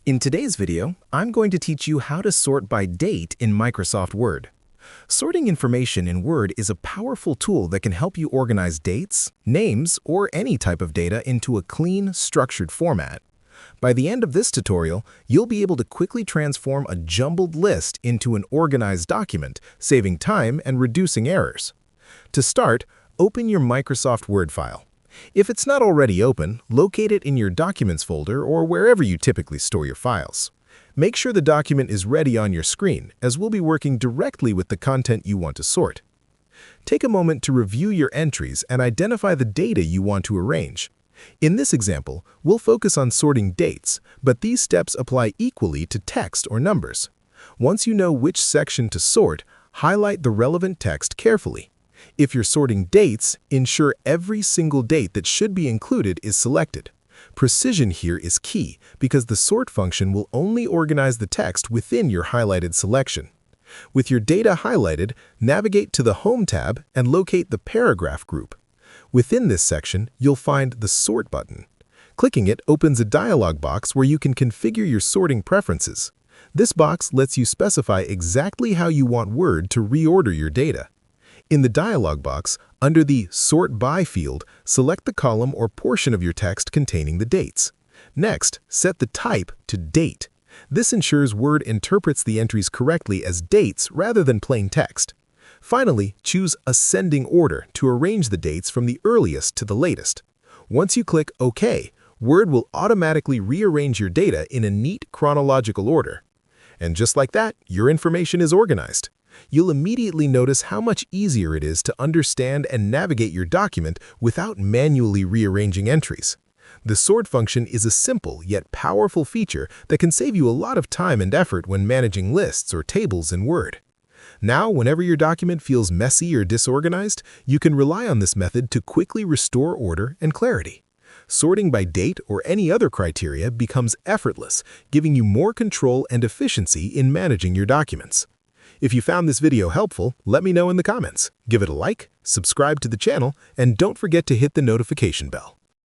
In today's video, I'm going to teach you how to sort by date in Microsoft Word. Sorting information in Word is a powerful tool that can help you organize dates, names, or any type of data into a clean, structured format. By the end of this tutorial, you'll be able to quickly transform a jumbled list into an organized document, saving time and reducing errors. To start, open your Microsoft Word file. If it's not already open, locate it in your Documents folder or wherever you typically store your files. Make sure the document is ready on your screen, as we'll be working directly with the content you want to sort. Take a moment to review your entries and identify the data you want to arrange. In this example, we'll focus on sorting dates, but these steps apply equally to text or numbers. Once you know which section to sort, highlight the relevant text carefully. If you're sorting dates, ensure every single date that should be included is selected. Precision here is key because the sort function will only organize the text within your highlighted selection. With your data highlighted, navigate to the Home tab and locate the Paragraph group. Within this section, you'll find the Sort button. Clicking it opens a dialog box where you can configure your sorting preferences. This box lets you specify exactly how you want Word to reorder your data. In the dialog box, under the Sort By field, select the column or portion of your text containing the dates. Next, set the type to Date. This ensures Word interprets the entries correctly as dates rather than plain text. Finally, choose Ascending Order to arrange the dates from the earliest to the latest. Once you click OK, Word will automatically rearrange your data in a neat chronological order. And just like that, your information is organized. You'll immediately notice how much easier it is to understand and navigate your document without manually rearranging entries. The sort function is a simple yet powerful feature that can save you a lot of time and effort when managing lists or tables in Word. Now, whenever your document feels messy or disorganized, you can rely on this method to quickly restore order and clarity. Sorting by date or any other criteria becomes effortless, giving you more control and efficiency in managing your documents. If you found this video helpful, let me know in the comments. Give it a like, subscribe to the channel, and don't forget to hit the notification bell.